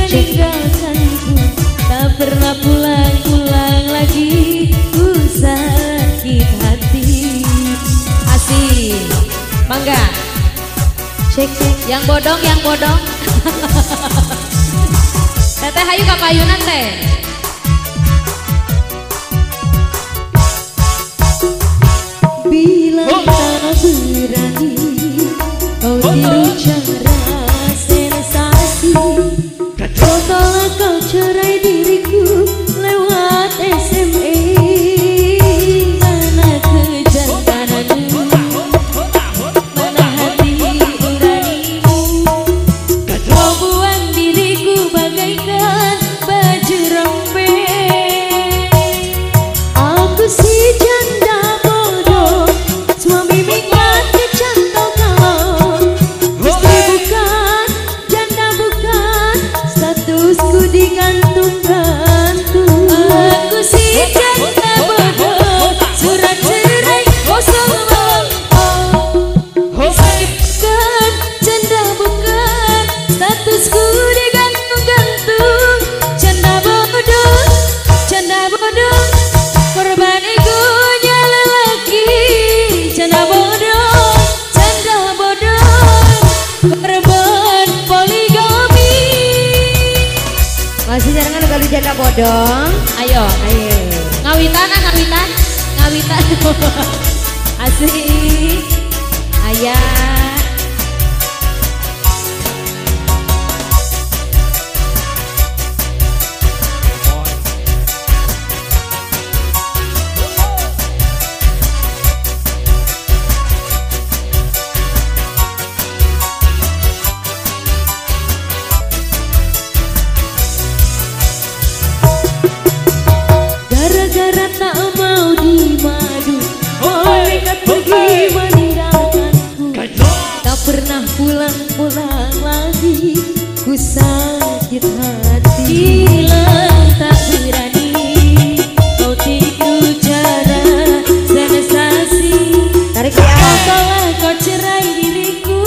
meninggalkanku, tak pernah pulang-pulang lagi. Ku sakit hati. Asik, bangga. Cek cek. Yang bodong, yang bodong. Teteh hayu kapayunan teh. Bila tak berani kau tiru cara sensasi, kau tolak, kau cerai diriku lewat SMS. Mana kejantananmu, mana hati nuranimu, kau buang diriku bagaikan baju rompeng. Aku si janda bodoh, suami minggat kecantau kau. Istri bukan, janda bukan, statusku digantung-gantung. Aku si janda bodoh, surat cerai kosong melempem. Istri bukan, janda bukan, statusku digantung-gantung. Janda bodoh, janda bodoh, korban egonya lelaki. Janda bodoh, korban poligami. Masih jarangan kali janda bodong. Ayo, ayo. Ngawitan, ngawitan, ngawitan. Asik. Ayah. Gara-gara tak mau dimadu, malaikat pergi meninggalkanku. Tak pernah pulang-pulang lagi, ku sakit hati. Bila tak berani kau tiru cara sensasi, tarik ya. Kau tolak, kau cerai diriku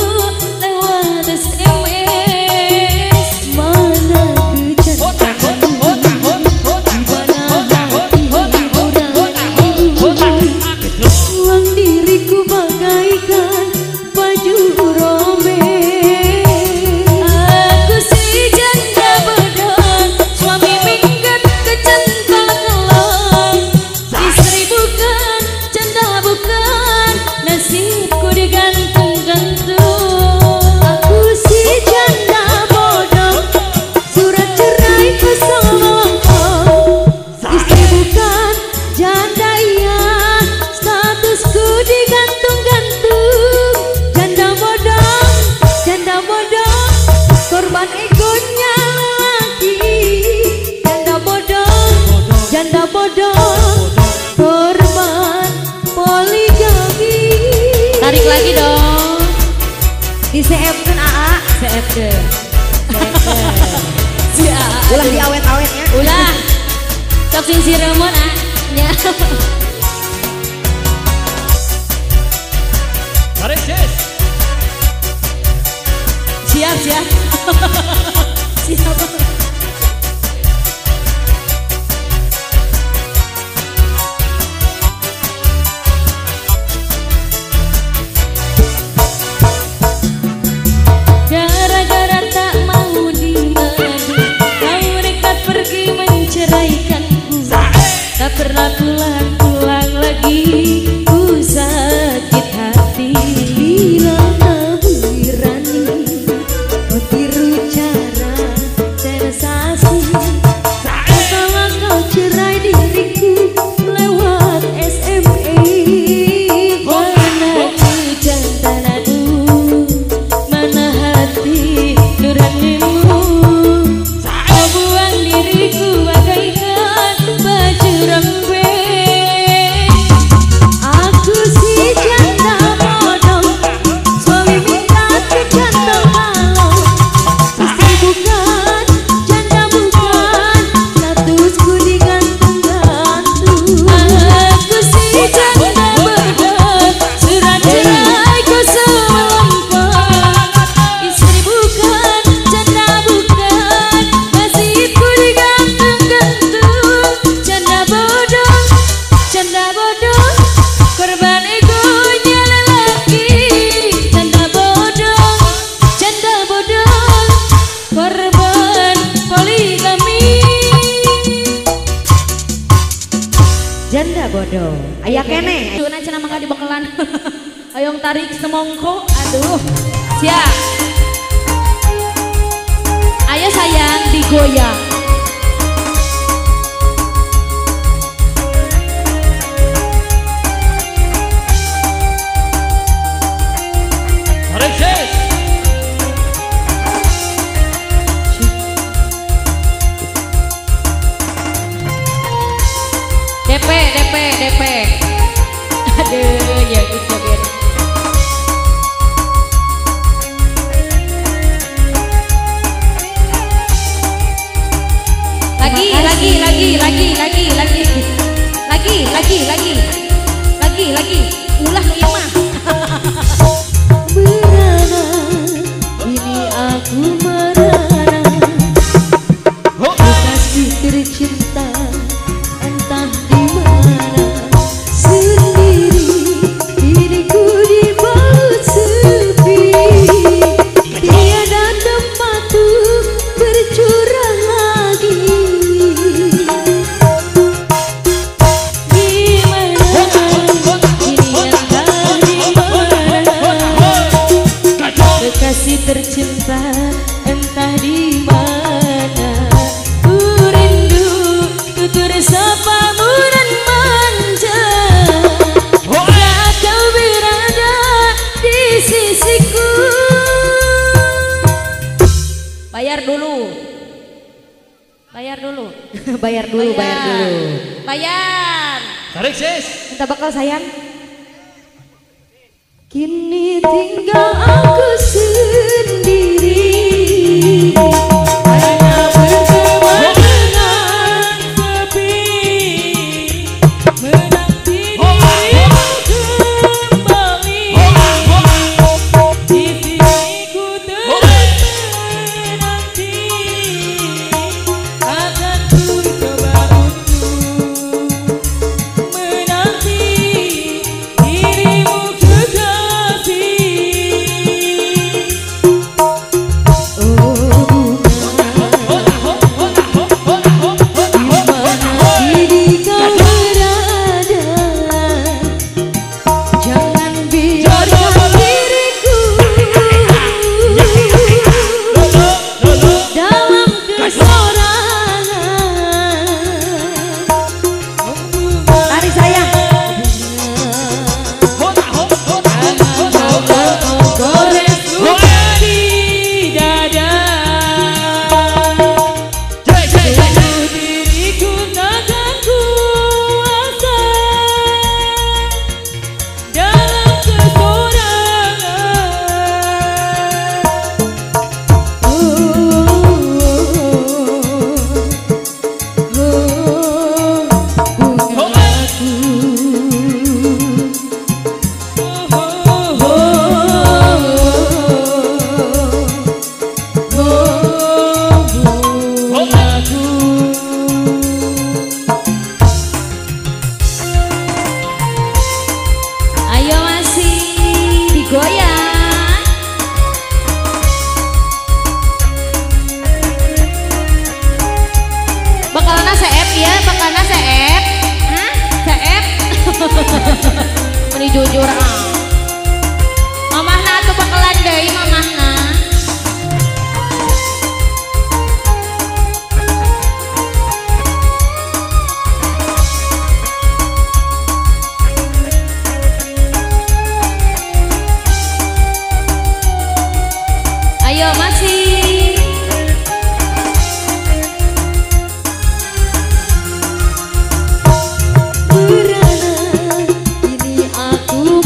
lewat SMS. Mana kejantananmu, buang diriku bagaikan baju rombeng. Aku si janda bodoh, suami minggat kecantol kelong. Istri bukan, janda bukan, nasibku digantung-gantung. Aku si janda bodoh, surat cerai kosong melempem. Istri bukan, janda iya, statusku digantung-gantung. Janda bodoh, korban egonya lelaki. Janda bodoh, korban poligami. Tarik lagi dong. Di CF-kan AA. CF-kan. Ulah diawet-awetnya. Ulah. Sok sing si Remon nya. Tarik sis. Siap, siap. Siap. Gara-gara tak mau dimadu, kau nekat pergi menceraikanku. Tak pernah pulang-pulang lagi, ku sakit hati. Bila tak berani kau tiru cara korban poligami. Janda bodoh. Aya kene. Tuna cenah mangga di bakalan. Hayong tarik semongko. Aduh. Siap. Ayo sayang digoyang. DP. Aduh, ya gitu biar. Lagi. Ulah imah. Merana, ini aku merana. Kasih tercinta. Entah di mana sendiri diriku di baut sepi, tiada tempat untuk bercurah lagi. Gimana ini yang tadi mana kekasih tercinta entah di mana. Tutur sapamu dan manja saat kau berada di sisiku. Bayar dulu. Bayar. Tarik sis. Minta bakal sayang. Kini tinggal aku sendiri. Meni jujur mamahna tuh bakalan deui mamahna. Ayo masih berana, ini aku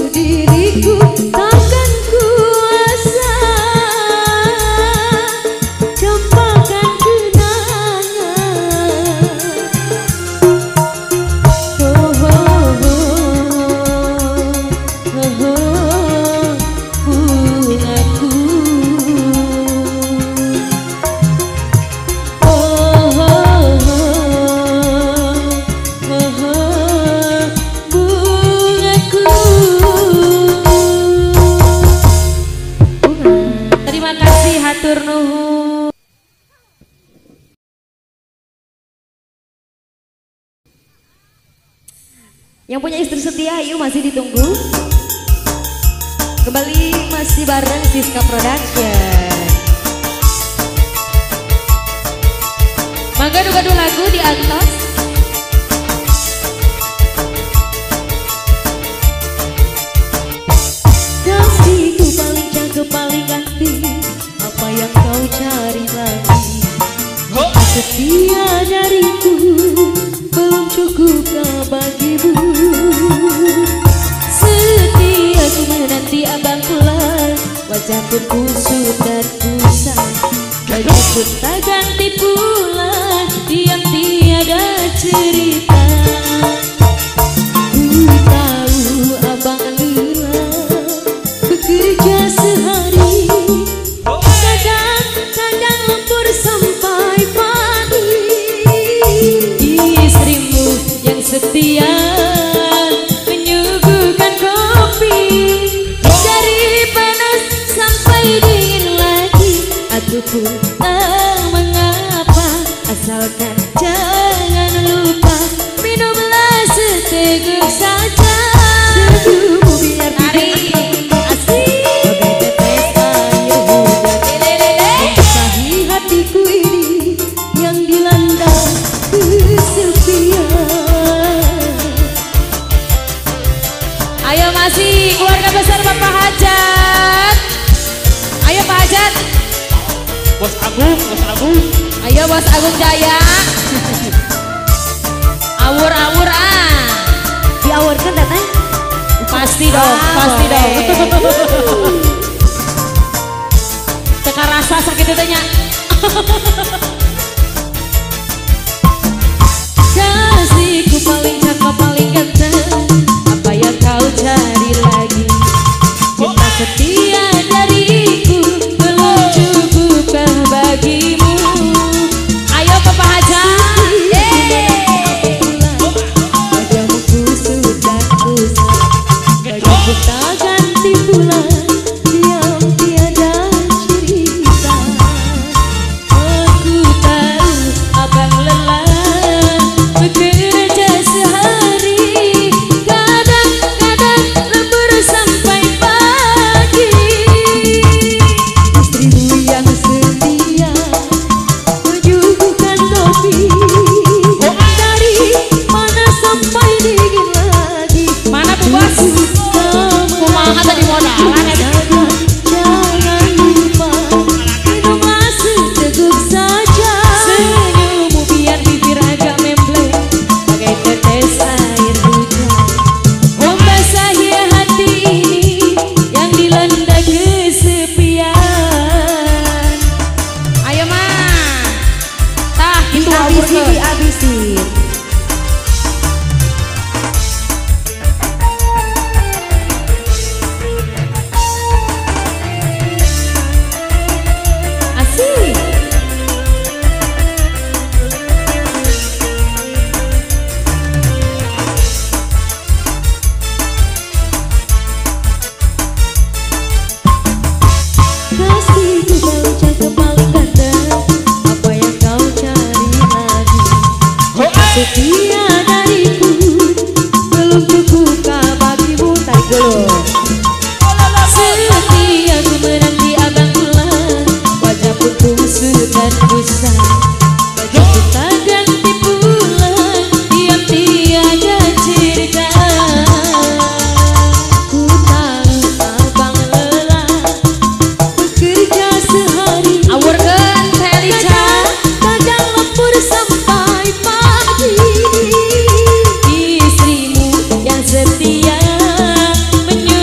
diriku takkan kuasa campakkan kenangan. Oh, oh, oh, oh, oh, bungaku. Oh, oh, oh, oh, oh, bungaku. Terima kasih, hatur nuhun. Yang punya istri setia, yuk masih ditunggu. Kembali masih bareng Siska Production. Mangga gadu lagu di atas. Kasihku paling jago paling ganti, apa yang kau cari lagi? Setia dariku belum cukupkah bagimu? Setiaku menanti abang pulang, wajah pun kusut dan kusam, baju pun tak ganti pulang, diam tiada cerita. Ku tahu abang lelah bekerja sehari, kadang-kadang lembur sampai pagi. Istrimu yang setia menyuguhkan kopi, dari panas sampai dingin lagi. Aku pun tak mengapa, asalkan jangan lupa minumlah seteguk saja. Seduhmu biar tidak asik, bagai tetes air hujan membasahi hatiku ini yang dilanda kesepian. Ayo masih keluarga besar Bapak Hajat. Ayo Pak Hajat. Bos Agung, Bos Agung. Ayo Bos Agung Jaya. Awur-awur ah. Diawurkan teteh? Pasti dong, pasti dong. Teka rasa sakit itu nya. Kasihku paling cakep paling ganteng, apa yang kau cari lagi? Cinta setia dariku belum cukupkah bagimu? Ayo Bapak Hajat. Wajahmu kusut dan kusam, bajuku tak ganti pulang, diam tiada cerita. Aku tahu abang lelah bekerja sehari, kadang-kadang lembur sampai pagi. Istrimu yang setia menyuguhkan kopi, dari panas sampai dingin lagi. Mana Bu Bos? Kumaha tadi modalan eta. Jangan lupa minumlah seteguk saja. Senyummu biar bibir agak membleng Bagai tetes air hujan membasahi hati ini yang dilanda kesepian. Ayo mah. Tah gitu Dihabisi, awur dihabisi. asik. Kasihku paling cakep paling ganteng, apa yang kau cari lagi? Setia dariku belum cukupkah bagimu? Tarik dulu. Setiaku menanti abang pulang, wajah pun kusut dan kusam, bajuku tak ganti pulang, diam tiada cerita. Ku tahu abang lelah bekerja sehari, Awurkeun Teh Lica. kadang lembur sampai pagi. Istrimu yang setia menyuguhkan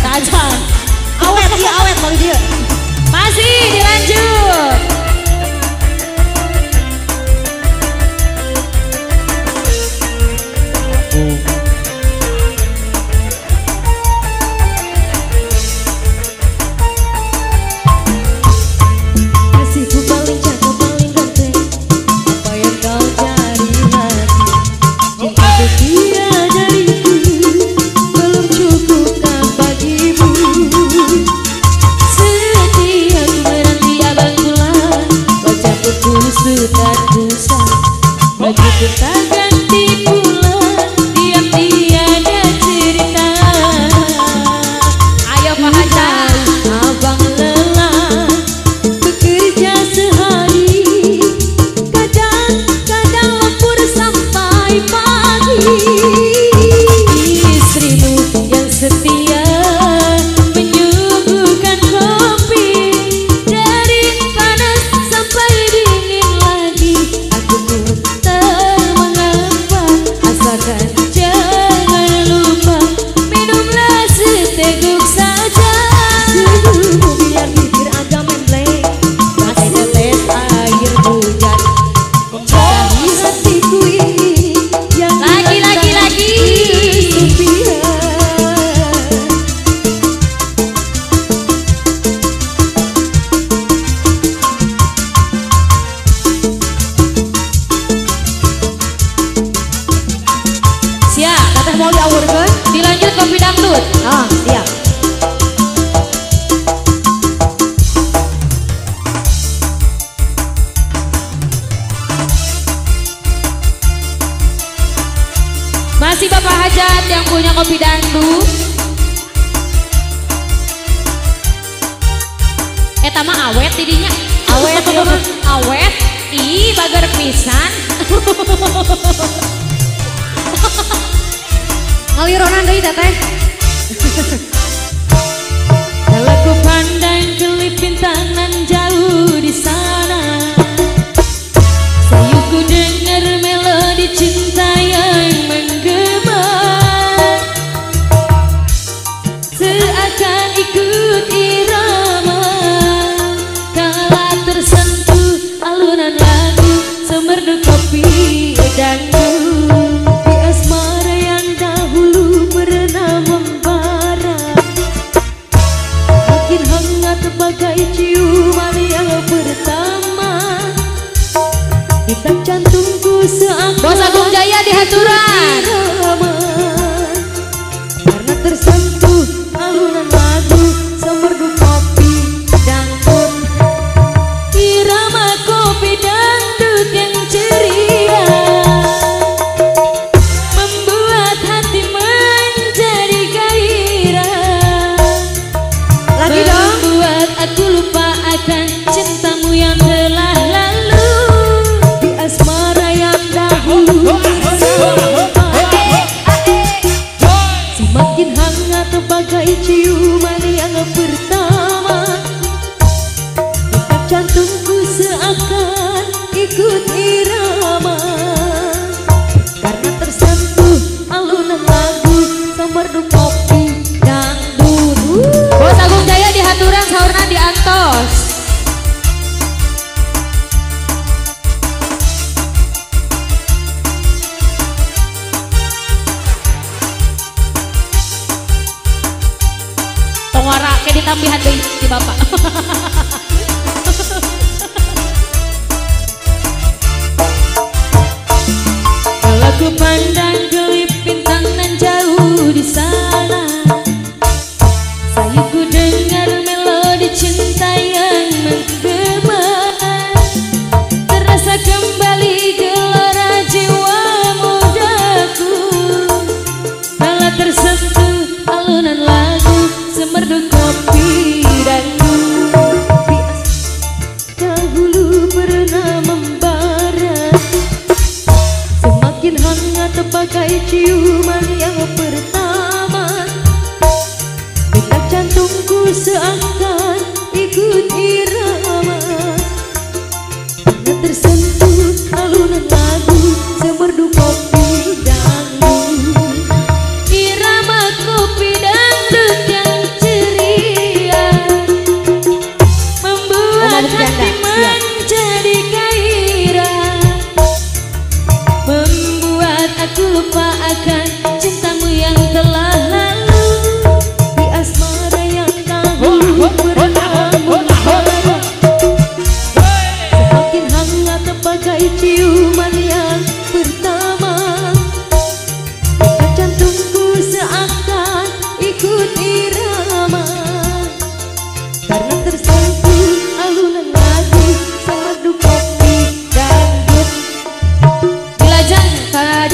Tajam. Awet iya awet kalau dia. Masih dilanjut. Kasihku paling cakep paling ganteng. Apa yang kau cari hati? Cinta setia dariku belum cukupkah bagimu? Setiap menanti abang pulang, wajah berbusu dan busa. Baju kita ganti pulang, diam tiada cerita. Ayo Pak Haja. Abang lelah bekerja sehari, kadang-kadang lembur sampai pagi. Istrimu yang setia menyuguhkan kopi, dari panas sampai dingin lagi. Aku pun tak mengapa, asalkan jangan lupa minumlah seteguk saja. Senyummu biar bibir agak membleng, masih tetes air hujan. Dari hatiku ini yang Lagi. kesepian. Siap, Teteh mau diawurkeun? dilanjut kopi dangdut. Ah, siap. Masih Bapak Hajat yang punya kopi dangdut. Eta mah awet didinya. Awet ieu mah. Awet. Ih, bager pisan. Ngalironan deui teteh. Kalau ku pandang kelip bintangan jauh di sana, sayuku dengar melodi cinta yang menggema, seakan ikut irama. Kala tersentuh alunan lagu, semerdu kopi dangdut. Di asmara yang dahulu pernah membara, makin hangat bagai ciuman yang pertama. Detak jantungku seakan Bos Agung Jaya di haturan. irama, karena tersentuh alunan lagu semerdu kopi dangdut. Irama kopi dangdut yang ceria membuat hati menjadi gairah. Lagi dong. Membuat aku lupa akan cintamu yang telah lalu. Di asmara yang dahulu semakin hangat bagai ciuman yang pertama. Detak jantungku seakan ikut irama, karena tersentuh alunan lagu semerdu kopi dangdut. Bos Agung Jaya di haturan, saurna di antos. Tongwara ke ditambihan deui di Bapak. Kalau ku pandang kelip bintangan jauh di sana, sayuku dengar melodi cinta yang menggema, terasa kembali gelora jiwa mudaku. Kala tersentuh alunan lagu semerdu kopi dangdut. Dahulu pernah membara, semakin hangat bagai ciuman yang pertama. Detak jantungku seakan ikut irama, karena tersentuh alunan lagu semerdu kopi dangdut. Irama kopi dangdut yang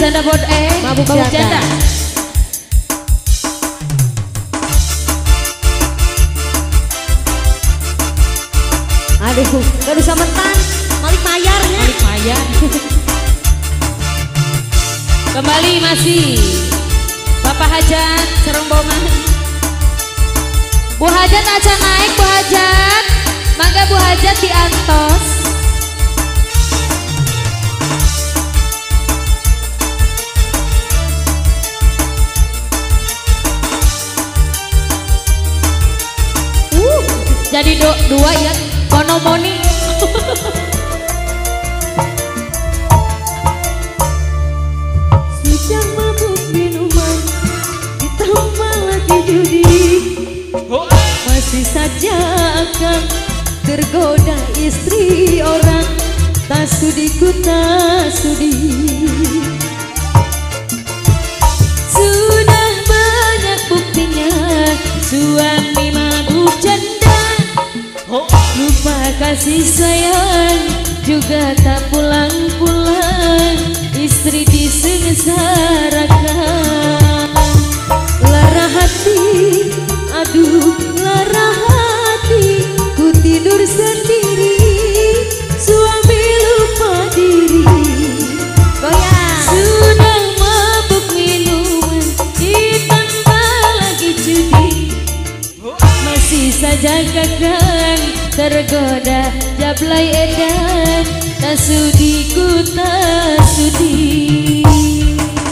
janda mabuk janda. Aduh, gak bisa mentan, Malik mayarnya. Malik mayar. Kembali masih Bapak Hajat serombongan. Bu Hajat aja naik, Bu Hajat. Mangga Bu Hajat diantos. Jadi dua ya, monomoni. Sedang mabuk minuman, ditambah lagi judi. Masih saja akan tergoda istri orang. Tak sudi ku tak sudi. Sudah banyak buktinya suami mabuk janda. Lupa kasih sayang, juga tak pulang-pulang. Istri disengsarakan. Lara hati, aduh lara hati, ku tidur sendiri, suami lupa diri. Goyang. Sudah mabuk minuman, ditambah lagi judi. Masih saja kakak tergoda jablay edan. Tak sudi ku tak sudi.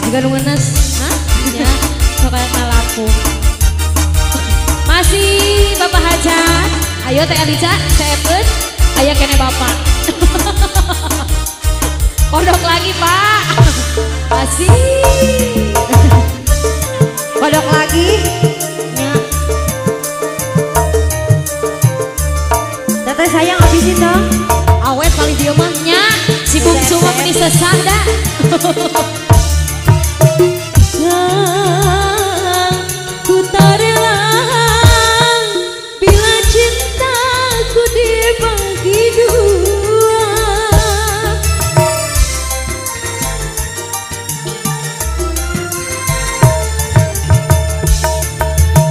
Jika nungenas, Hah? Ya, pokoknya ngalaku. Masih Bapak Hajat. Ayo Teh Elisa, seepun. Ayo kene Bapak. Kodok lagi Pak. masih kodok lagi. Ya. Teteh sayang habisin dong. Awet paling dia mah. Nya, si bungsu mah meni sesah dah. Ku tak rela bila cintaku dibagi dua.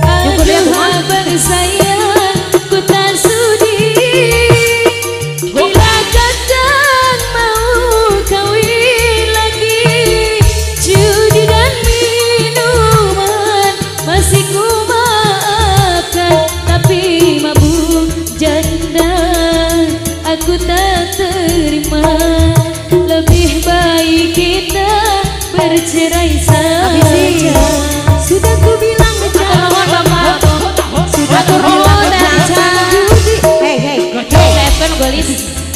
Aduh abang sayang, ku tak sudi. Bila kadang mau kawin lagi, judi dan minuman masih ku maafkan. Tapi mabuk janda aku tak terima. Lebih baik kita bercerai saja. Sudah ku bilang Mohon Bapak. sudah ku Atur bilang nuhun Teh judi. Hei.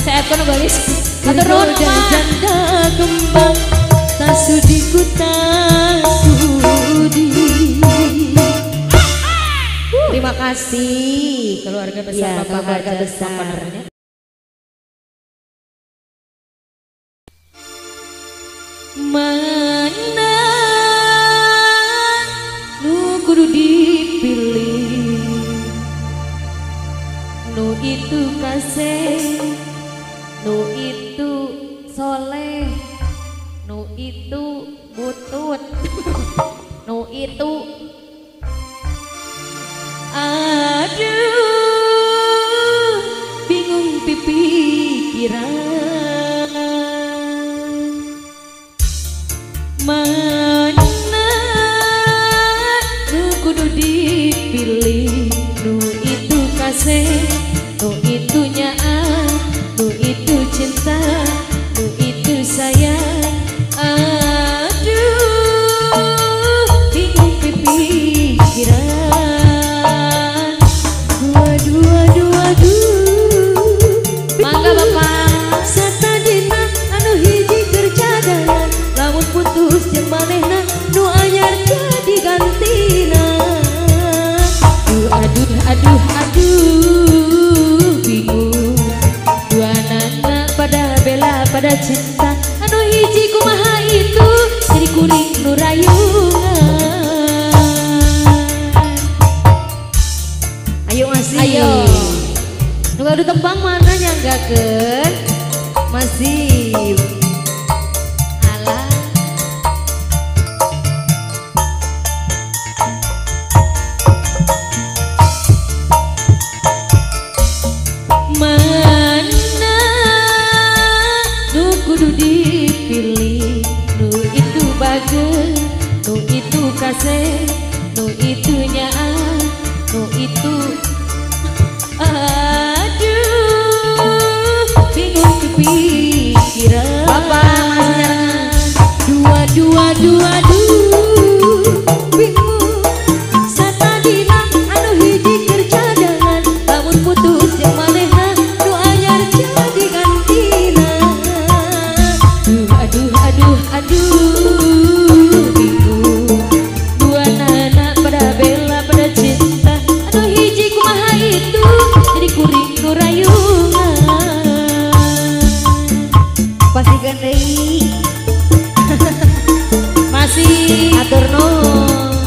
Saya kan gelis. Atur nuhun Mama. Janda kembang, tak sudi ku tak sudi. Terima kasih keluarga besar Ya, Bapak keluarga Hajat. besar. Mana nu kudu dipilih, nu itu kasih, nu itu soleh, nu itu butut, nu itu aduh bingung pikiran. Mana nu kudu dipilih, nu itu kasih, nu itu nyaan, nu itu cinta, nu itu sayang. Aduh bingung pikiran. Aduh. Mangga Bapak. Satadina anu hiji kerja dalan, lamun putus jeung manehna nu anyar jadi gantina. Aduh bingung. Dua anak pada bela pada cinta, anu hiji kumaha itu jadi kuring nu rayungan. Ayo masih. Ayo. Nu ngadu tembang mana nyanggakeun? Masih. Alah dipilih, nu itu bagus, nu itu kasih, nu itu nyaa, nu itu aduh bingung kepikiran. Bapak masih dua dua dua bingung satadina anu hiji keur cadangan lamun putus jeung manehna nu anyar jadi gantina. Aduh bingung dua nana pada bela pada cinta anu hiji kumaha itu jadi kuring nu rayungan. pasti deui Masih atur nuhun.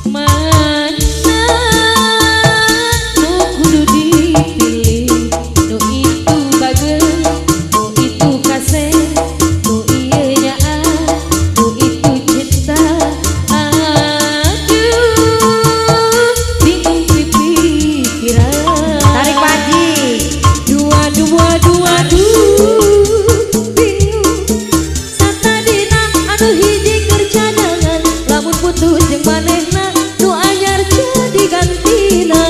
mana nu kudu dipilih, nu itu bagus, nu itu kasih, nu ieu nyaa, nu itu cinta. Aduh bingung pikiran. Tarik paji. Dua bingung satadina anu hiji keur cadangan lamun putus jeung manehna nu anyar jadi gantina.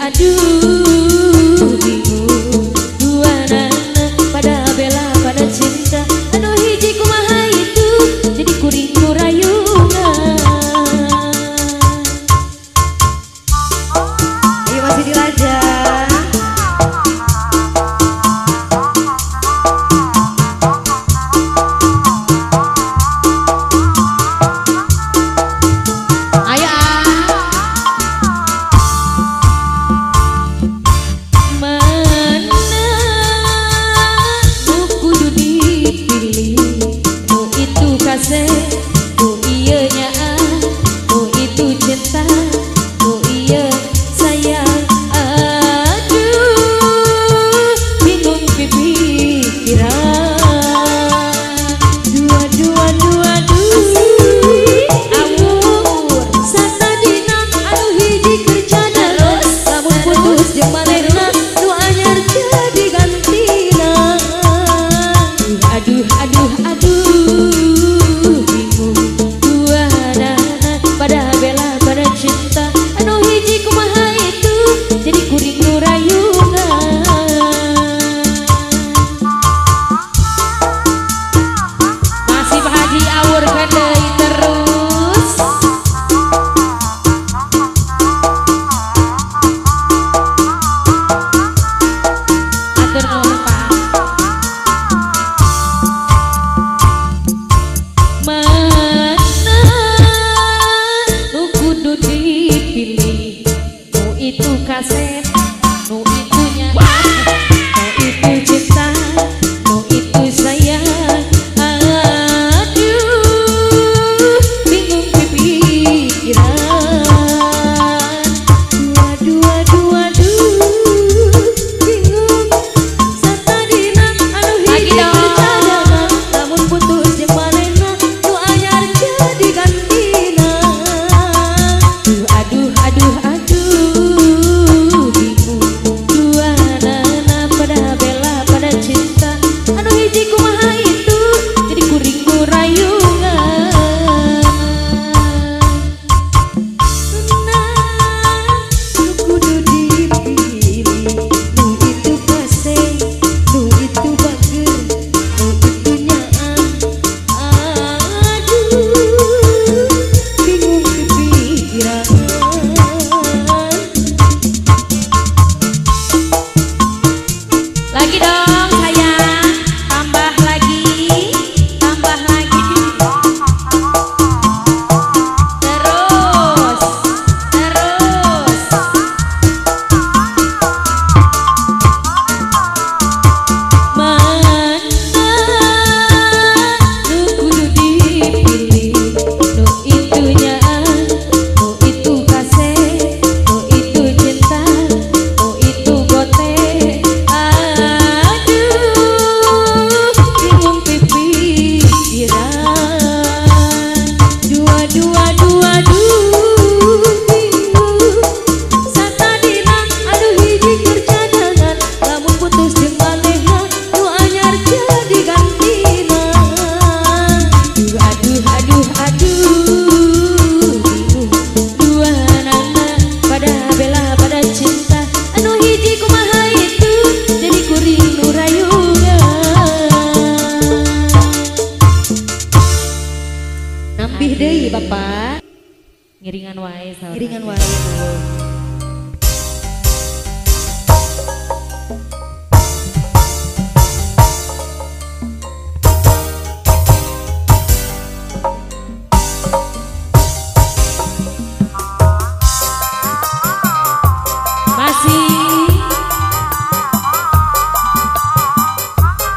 Aduh bingung dua nana pada bela pada cinta anu hiji kumaha itu jadi kuring nu rayungan. Ayo masih dilajang. Ayo Mana nu kudu dipilih, nu itu kasih, nu ieu nyaa, nu itu cinta, nu ieu sayang. Aduh bingung pikiran. Dua awur satadina anu hiji keur cadangan lamun putus jeung manehna nu anyar jadi gantina. Aduh bingung deui Bapak. Ngiringan wae saur. Iringan wae Bu.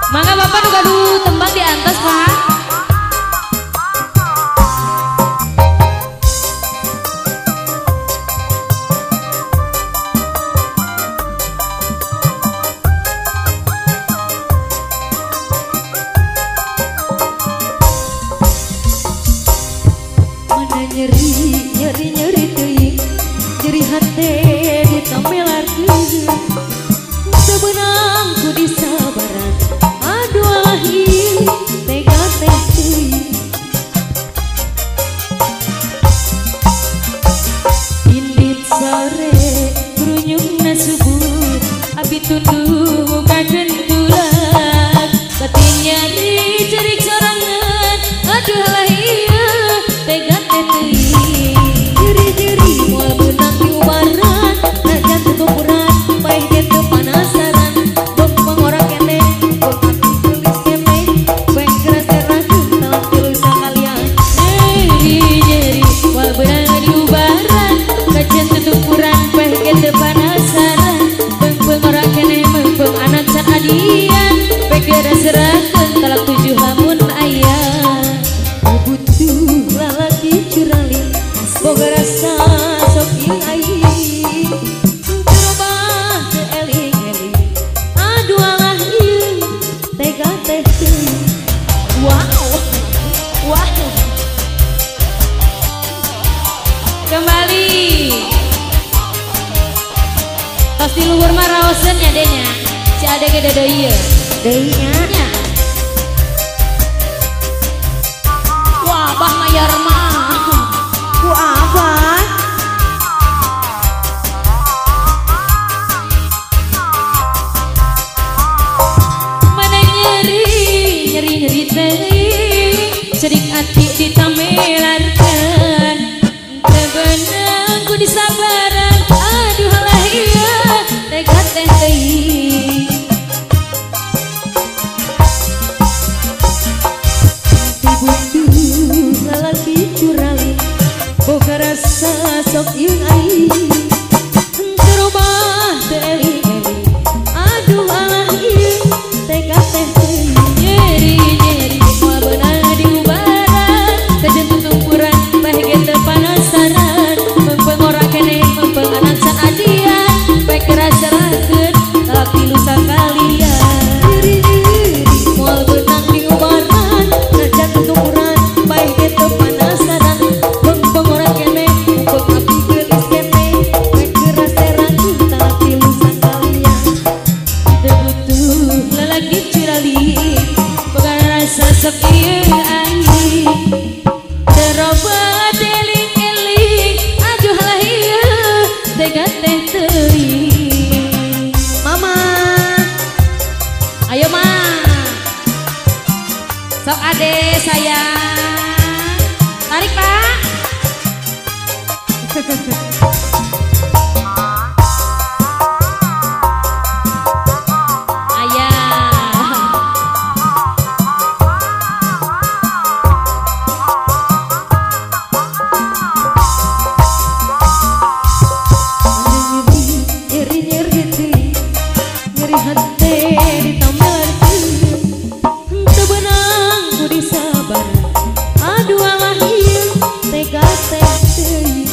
Mangga Bapak nu gaduh tembang di atas Pak. Mana nyeri teuing, nyeri hate ditamelarkeun. Sebenang ku disabaran, aduh alahi tega teh teuing. Indit sore grunyungna subuh, abi tunduh muka gentulan. Batin nyari cerik sorangan, aduh alahi tega teh teuing. Jeri-jeri moal beunang di ubaran, najan tutupuran bae ge teu panasaran. Bong pangora kene, bong ati geulis kene, bae geras-gerakeun talak tilu sakalian. Nyeri-nyeri moal beunang di ubaran, najan tutupuran bae ge teu panasaran. Beung ora keneh meung anak can adian, bae geras-gerakeun talak 7 lamun aya. Butuh lalaki curali, boga rasa sok ieu aing. Terobah teu eling-eling, aduh alah ieu tega teh teuing. Wow. Kembali. Tos di luhur mah raoseun nya denya. Si ade ge deui ieu. Deui nya. Nya. Wah, bah mayar mah. Ku abah Mana nyeri teuing, cerik ati ditamelarkeun. Teu beunang ku disabaran, aduh halah ieu tega teh teuing. butuh lalaki curali, boga rasa sok ieu aing. Terobah teu eling-eling, aduh alah ieu tega teh teuing. Nyeri-nyeri moal beunang di ubaran, najan tutupuran bae ge teu panasaran. Meung ora keneh meung anak can adian, bae geras-gerakeun talak 3 sakalian. Nyeri-nyeri moal beunang di ubaran, najan tutupuran bae ge teu panasaran. Beung ora keneh, beung api geulis keneh, bae geras-gerakeun talak 3 sakalian. Teu butuh lalaki curali, boga rasa sok ieu aing. Terobah eling-eling, aduh halah ieu tega teh teuing. Mama, Ayo mah, sok ade sayang, tarik Pak. Ayah. nyeri teuing, nyeri hate ditamelarkeun. Teu beunang ku disabaran, aduh alah ieu tega teh teuing.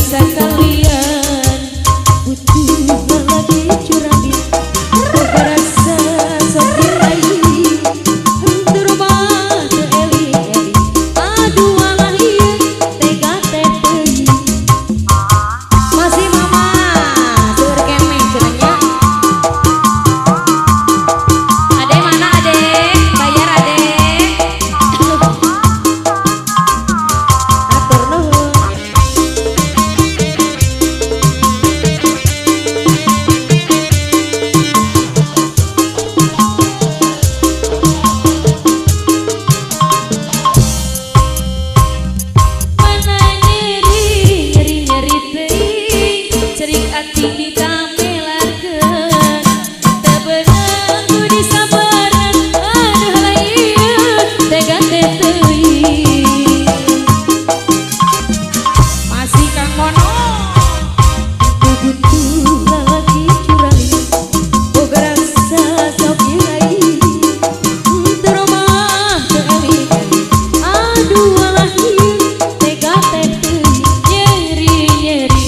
sekalian. Butuh lagi curang berasa sok diraih. Terubah ke eli-eli, aduh alah ieu tega teh teuing. Masih mama seueur kemeng cenanya. Ade mana ade? Bayar ade. Atur nuhun. Mana nyeri teuing, cerik ati ditamelarkeun. Teu beunang ku disabaran, aduh lah ieu tega teh teuing. Masih Kang Mono. Butuh lalaki curang boga rasa sok diraih. Teromah ke eli-eli, aduh alah ieu tega teh teuing. Nyeri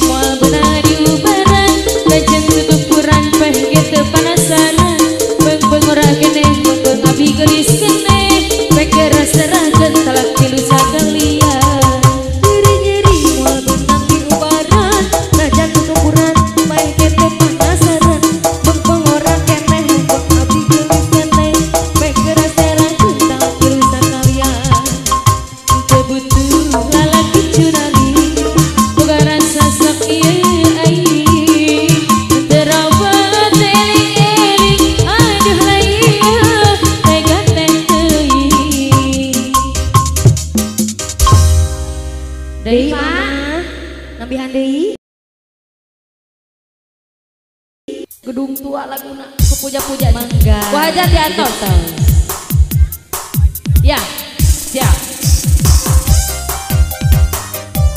moal beunang diubaran, lajen tutupuran peh ge teu panasaran. Beung-beung ora keneh, beung abi geulis keneh, pek serahkeun talak tilu sakalian. Nyeri moal beunang diubaran, lajen tutupuran peh ge teu panasaran. Beung-beung ora keneh, beung abi geulis keneh, pek serahkeun talak tilu sakalian. Teu butuh lalaki curali boga rasa sok ieu aing. Terawat eling-eling, aduh lah ieu tega teh teuing. Deui mah nambihan deui. Gedung tua laguna kepuja-puja mangga. Ku hajat diantos. Ya, siap.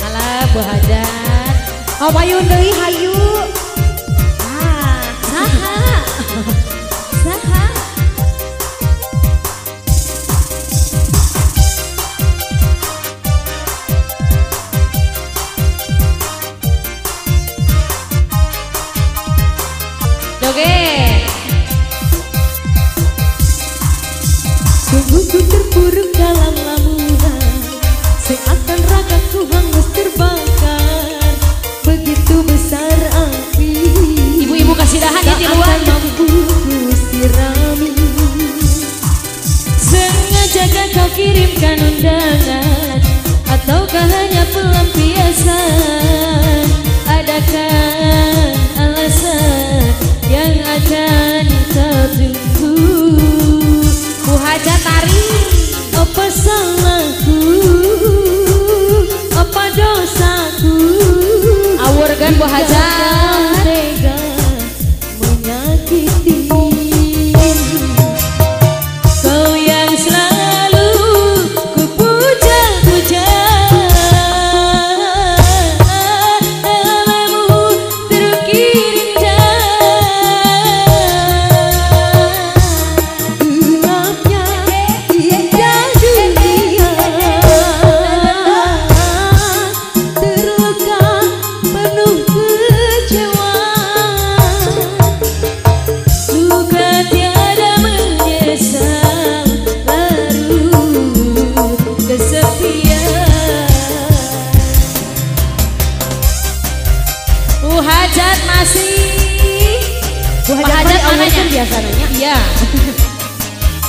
Alah Bu Hajat. Hamayun deui hayu. Ah, saha? Saha? Joget. Sungguh ku terpuruk dalam lamunan, seakan ragaku hangus terbakar. Begitu besar api, Ibu-ibu kasidahan ya di tak luar. akan mampu ku sirami. Sengaja kau kirimkan undangan, ataukah hanya pelampiasan? Adakah alasan yang akan kau tunggu? Ku hajat tari. Apa salahku? Apa dosaku? Awurkeun Bu Hajat. Tega menyakiti. Kau yang selalu ku puja-puja, namamu terukir indah. Gelapnya indah dunia, terluka penuh kecewa. Luka tiada menyesal, larut kesepian. Bu Hajat masih. Bu Hajat mananya? Biasanya. Iya.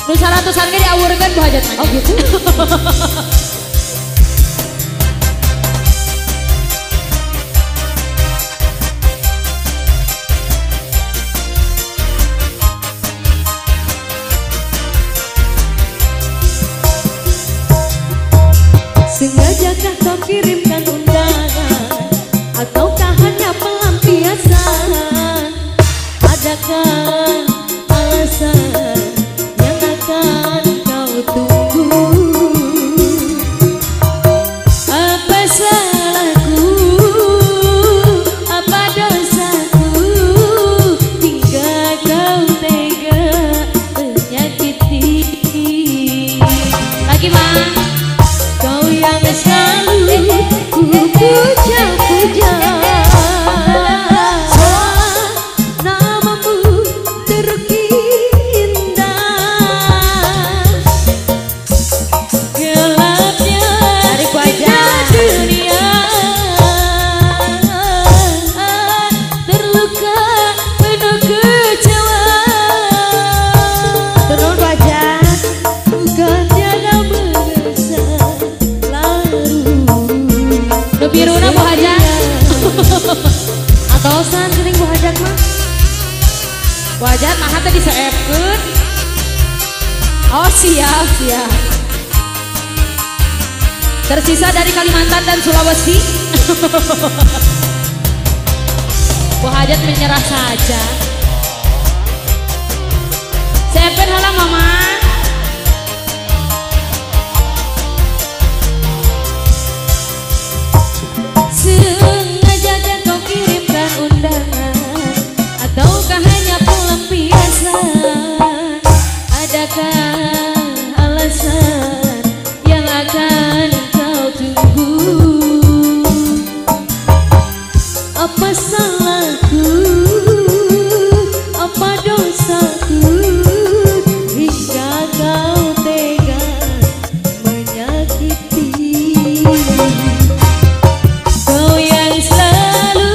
Nu saratusan ge diawurkeun Bu Hajat. Oh gitu. Sengajakah kau kirimkan undangan, ataukah hanya pelampiasan? Adakah alasan yang akan kau tunggu? Apa salahku? Apa dosaku? Hingga kau tega menyakiti. Lagi mah. Kau yang selalu ku puja-puja, Iruna Bu Hajat. Atosan geuning Bu Hajat mah. Bu Hajat nah teh diseepkeun. Oh siap siap. Tersisa dari Kalimantan dan Sulawesi. Bu Hajat menyerah saja. Sepen halang mama. Sengaja kau kirimkan undangan ataukah hanya pelampiasan? Adakah alasan yang akan kau tunggu? Apa salahku? Apa dosaku? Hingga kau tega menyakiti. Kau yang selalu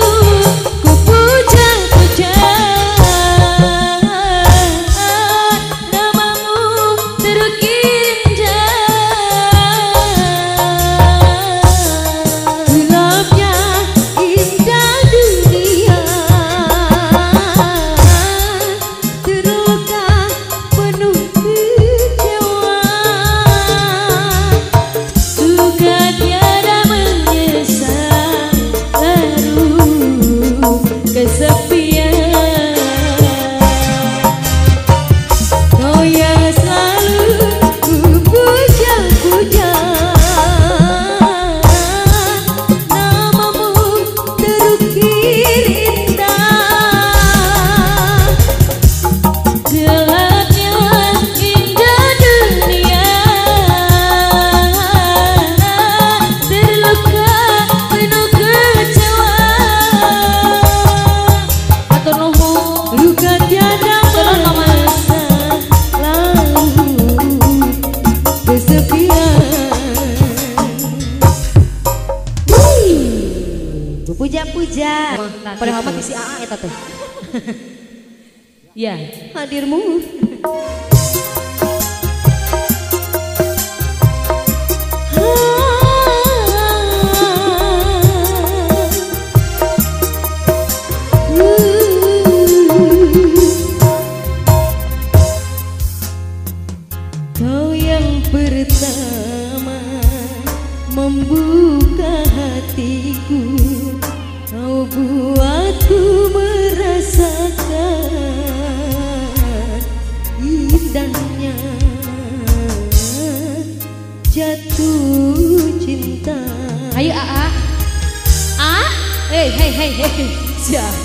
ku puja-puja, namamu terukir indah. Gelapnya indah dunia, terluka penuh kecewa. Suka tiada menyesal, larut kesepian. Kau yang selalu ku puja-puja, namamu terukir indah. Gelapnya indah dunia, terluka penuh kecewa. Atur nuhun. Luka tiada merasa, lalu kesepian. Puja-puja. Padahal mah si AA eta teh. Ya. Hadirmu. Kau yang pertama membuka hatiku, kau buatku merasakan indahnya jatuh cinta. Ayo AA. Ah? Hei hei hei hei. Siap.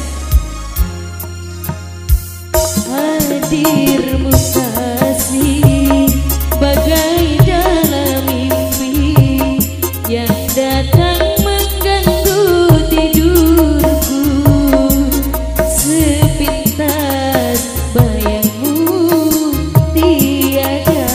Hadirmu kasih bagai dalam mimpi yang datang mengganggu tidurku. Sepintas bayangmu tiada.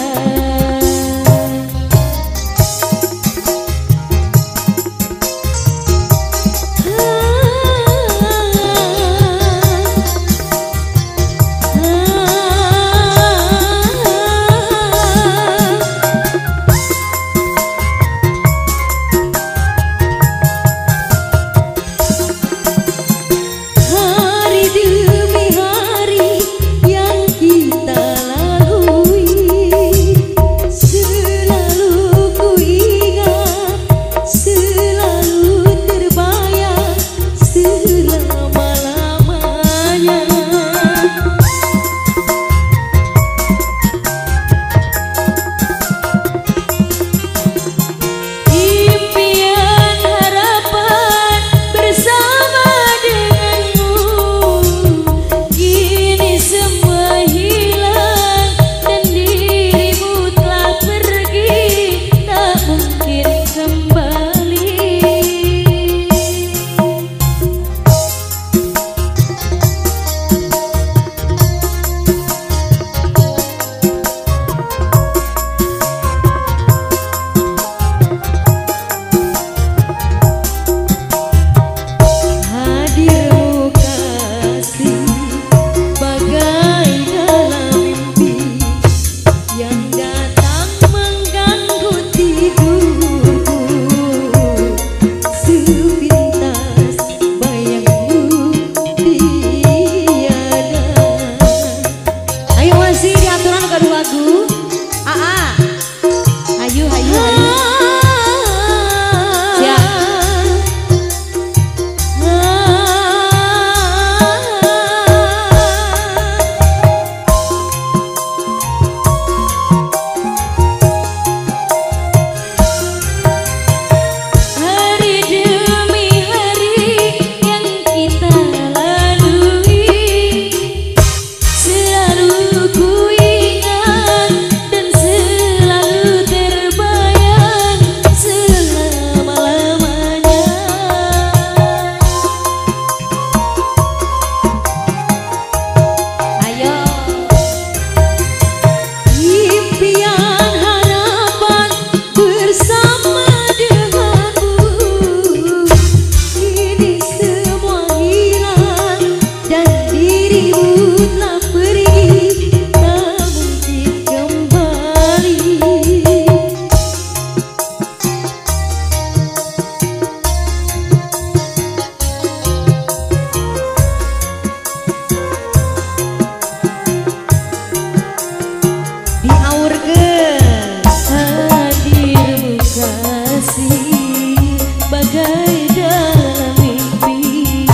bagai dalam mimpi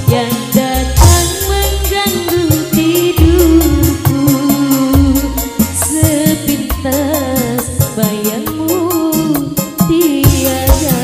yang datang mengganggu tidurku. Sepintas bayangmu tiada.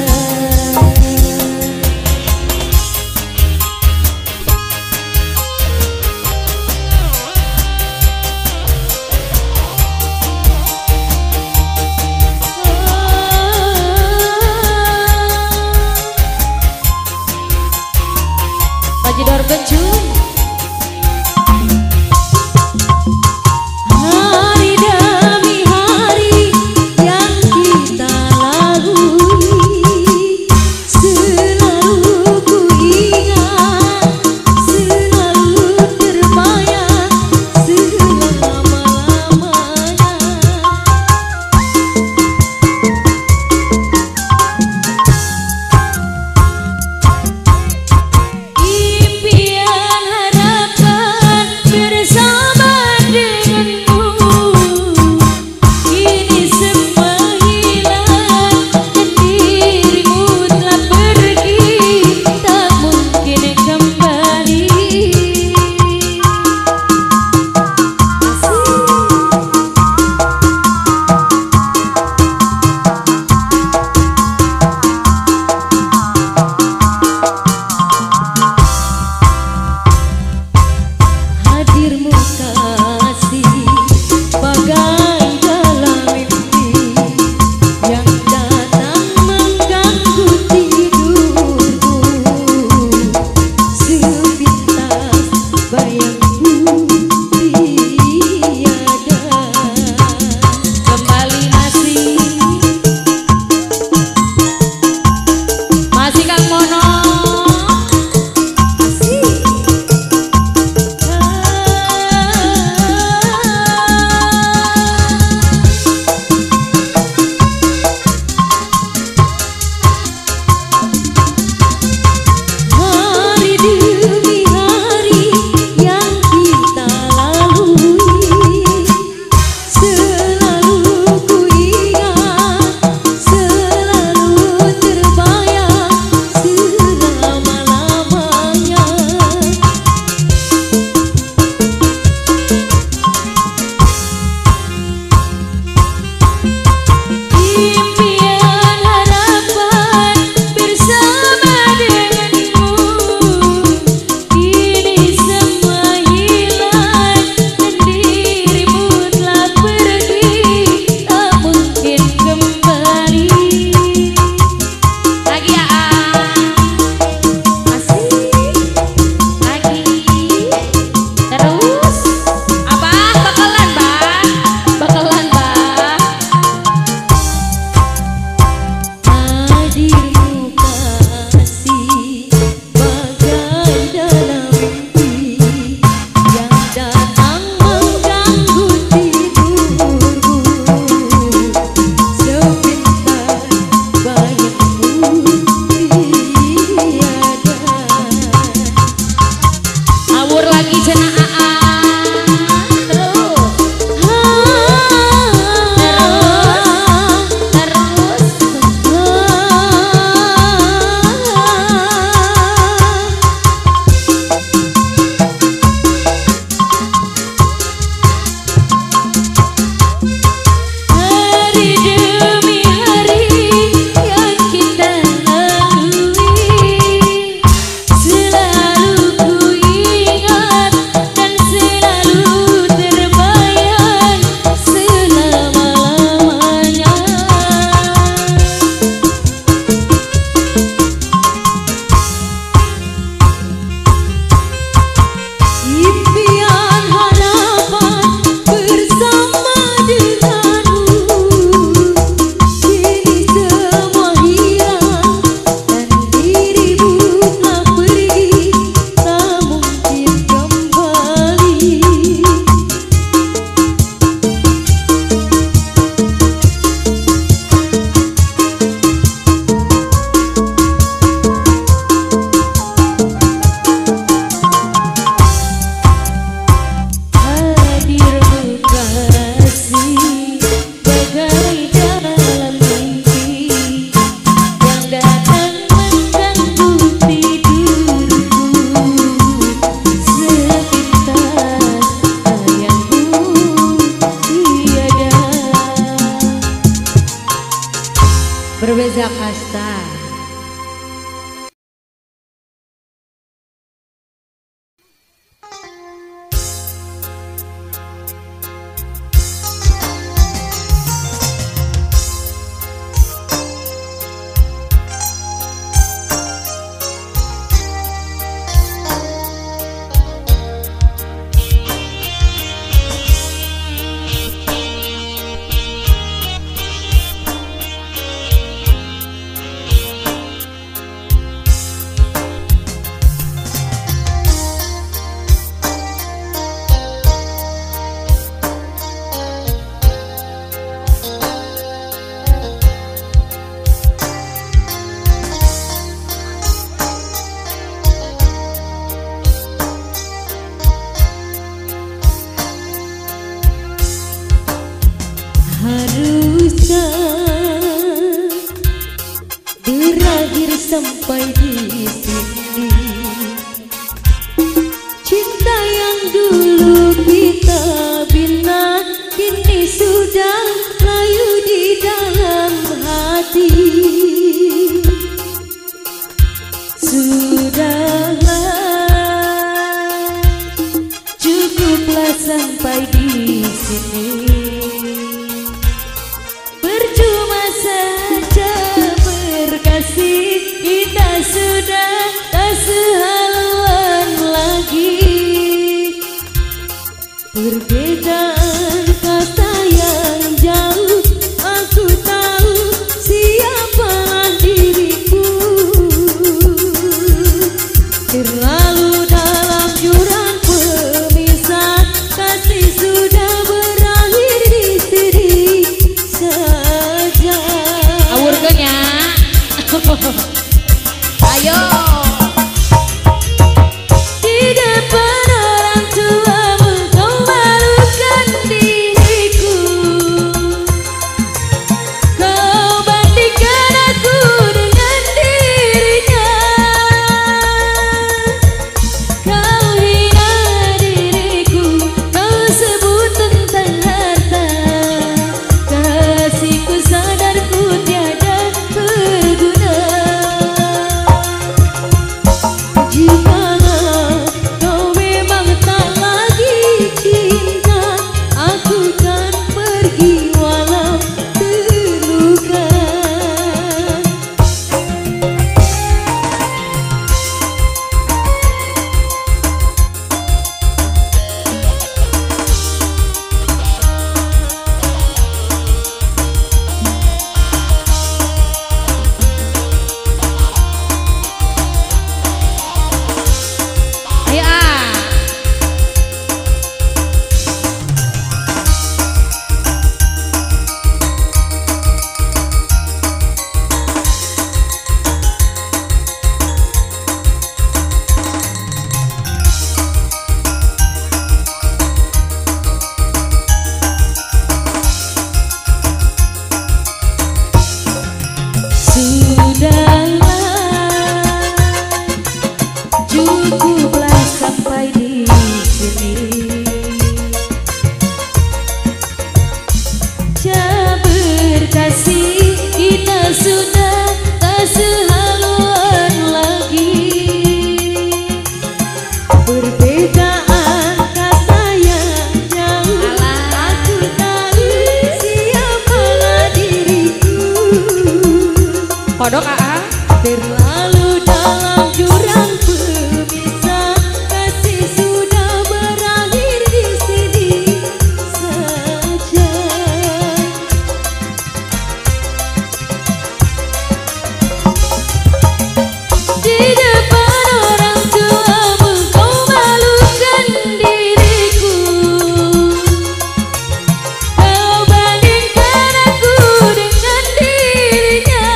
sampai di sini. Cinta yang dulu kita bina kini sudah layu di dalam hati. Sudahlah, cukuplah sampai di sini. Percuma saja berkasih, kita sudah tak sehaluan lagi. Perbedaan kata yang jauh, aku tahu siapalah diriku. Terlalu dalam jurang pemisah, kasih sudah berakhir di sini saja. Awurnya. Ayo. Di depan orang tuamu kau malukan diriku. Kau bandingkan aku dengan dirinya. Kau hina diriku, kau sebut tentang harta. Kasihku sadar ku tiada berguna. Jikalau kau memang tak lagi cinta, aku kan pergi walau terluka. Ayo ah. Sudahlah, cukuplah sampai di sini. Jangan berkasih, kita sudah tak sehaluan lagi. Perbedaan kata yang jauh, aku tahu siapalah diriku. Kodok aa. Terlalu dalam jurang pemisah, kasih sudah berakhir di sini saja. Di depan orang tuamu kau malukan diriku. Kau bandingkan aku dengan dirinya.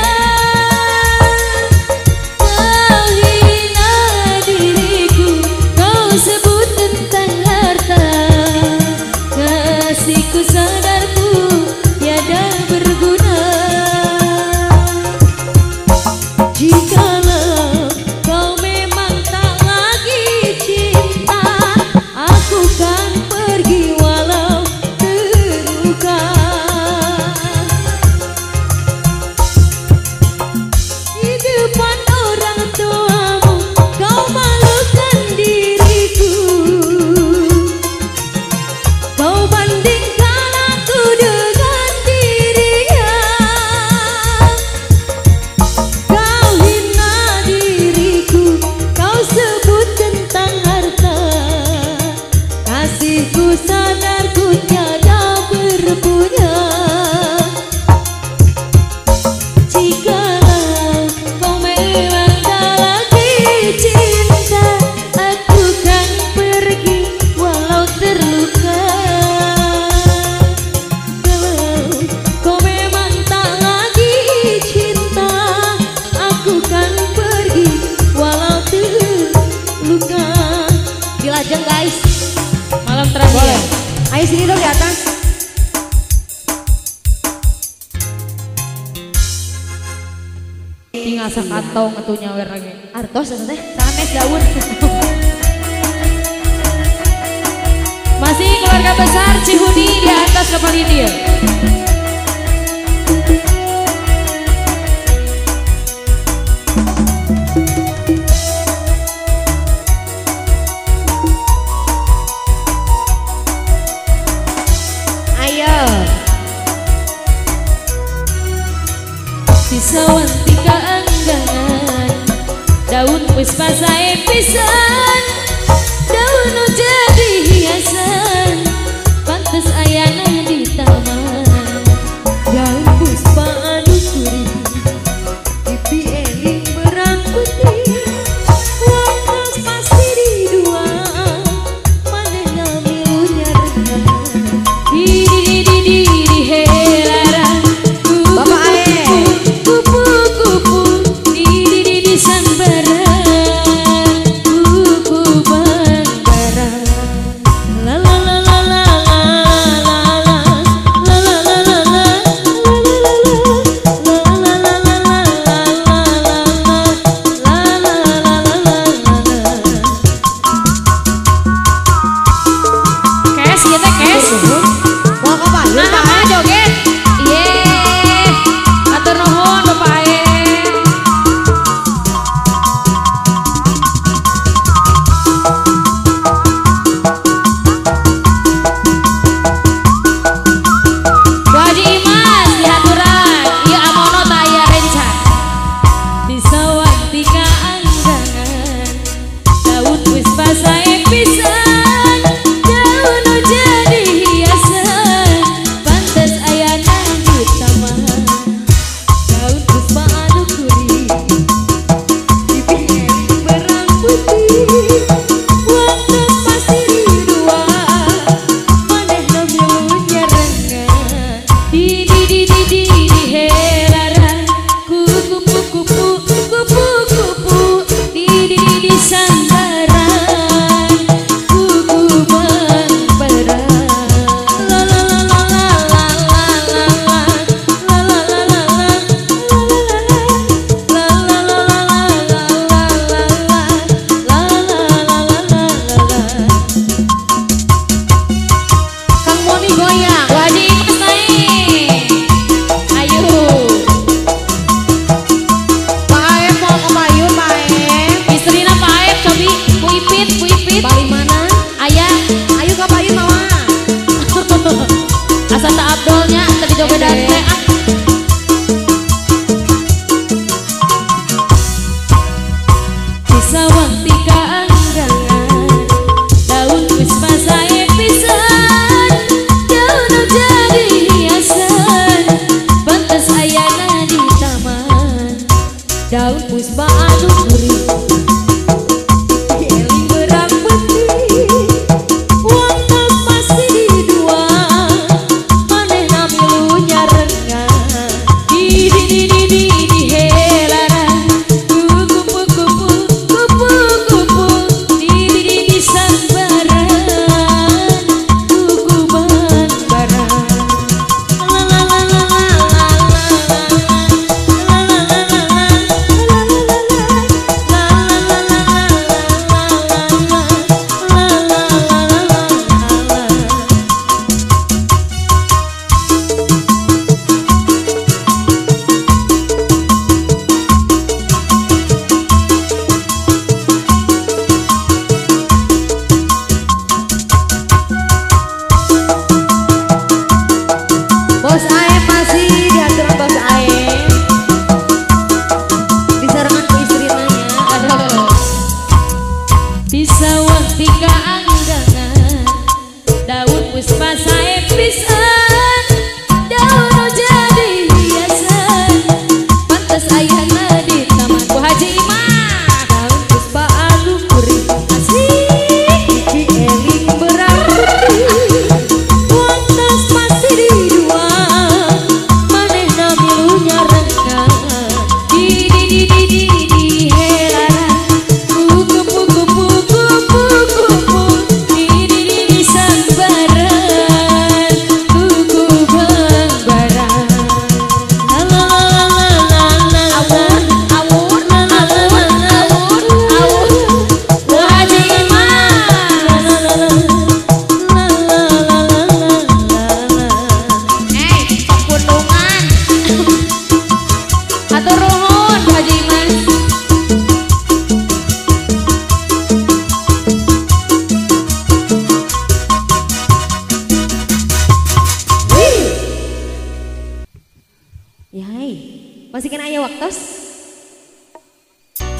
ngasa kantong atuh nyawer lagi. Artos eta teh sanes daun. Masih keluarga besar Cihuni di atas kapal India. Sawanti kaanggangan daun wis pasae pisan daun nu jadi hiasan pantes ayana di taman Daun puspa anu gurih pipi eling berang putih waras pasti di dua manehna milu nyarengan di helara Bapak Ale kupu-kupu di sambara kuku bandara la la la la la la la la la la la la kes ieu teh kes mau kapan nah joget ye atur nuhun Bapak Ae. Wadi Imas dihaturan ieu amono tah aya rencan disawanti kaanggangan daun wis pasae pisan daun nu jadi hiasan pantes ayana di taman daun puspa anu gurih pipi eling berang putih waras pasti di dua manehna milu nyarengan di helara kupu-kupu di sandaran kuku bandara la la la la la la la la la la la la la Kang Moni goyang Wadi Mas naik ayo Pak Aep mau kebayun Pak Aep istrina Pak Aep cobi Bu Ipit balik mana ayah ayo kebayun mama asa tak Abdolnya tadi coba dante disawanti kaanggangan daun wis pasae pisan daun nu jadi hiasan pantes ayana di taman daun puspa anu gurih eling berang putih waras pasti di dua manehna milu nyarengan di helara kupu-kupu di sambaran kuku bandara la la la la la la la la la la la la la la la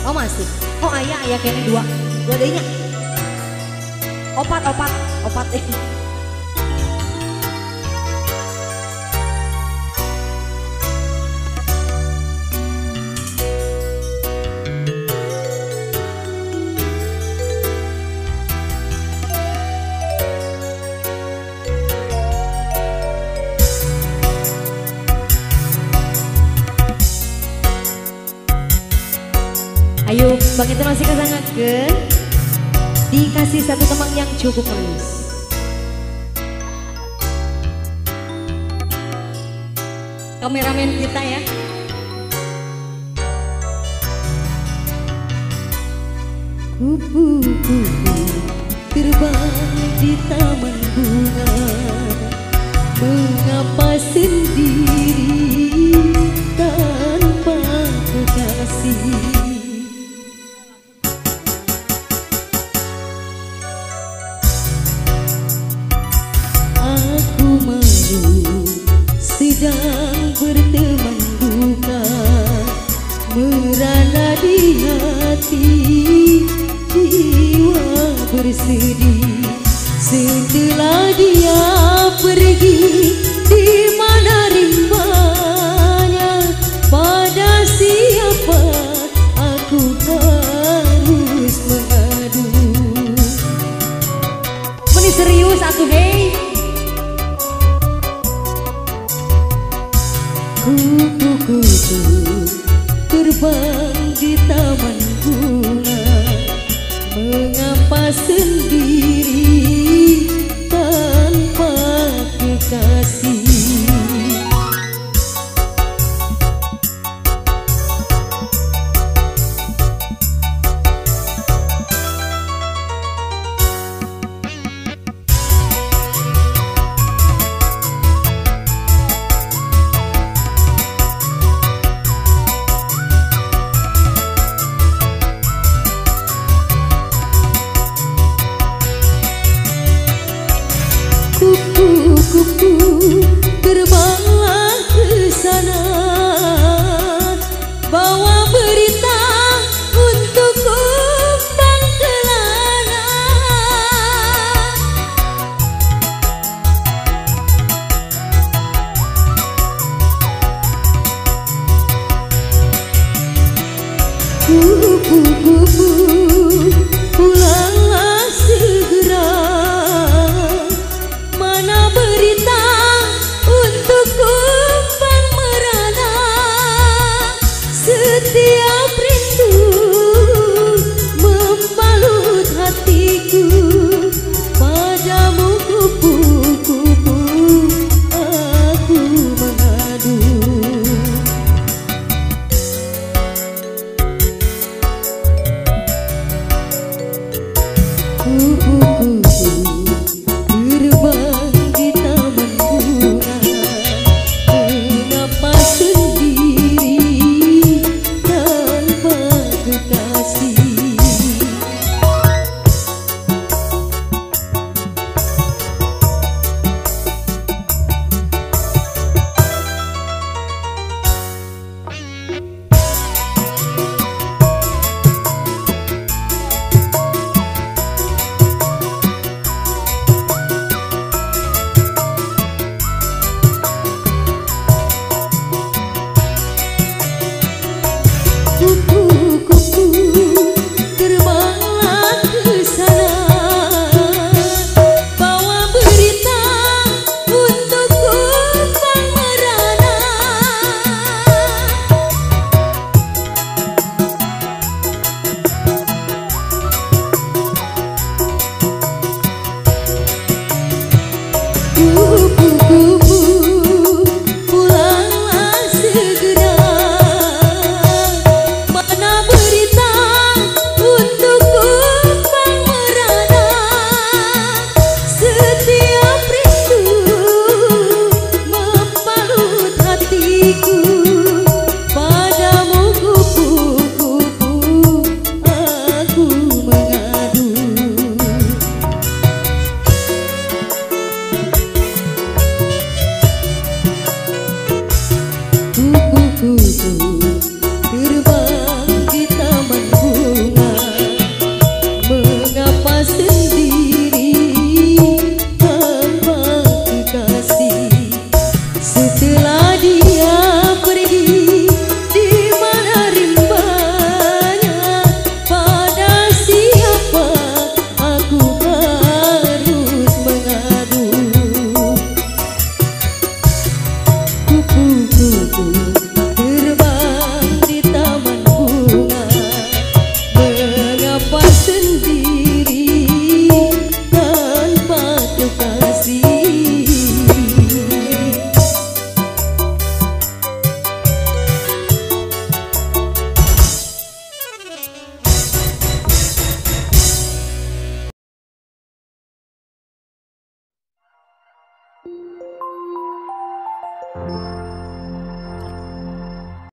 Oh masih. Oh ayah kayaknya dua dehnya. Opat Ayo, bang itu masih kesangakeun. Dikasih satu temang yang cukup manis. Kameramen kita ya. Kupu-kupu terbang di taman bunga, mengapa sendiri tanpa kekasih? Sedang berteman duka, merana di hati, jiwa bersedih. Setelah dia pergi, di mana rimbanya? Pada siapa aku harus mengadu? Meni serius aku hei. Kupu-kupu terbang di taman bunga, mengapa sendiri tanpa kekasih? Kupu-kupu terbanglah ke sana, bawa berita untuk kumbang kelana. Kupu-kupu pulanglah segera, berita untuk kumbang merana. Setiap rindu membalut hatiku, padamu kupu-kupu aku mengadu. Kupu-kupu terbang di taman bunga, mengapa sendiri tanpa kekasih? Kupu-kupu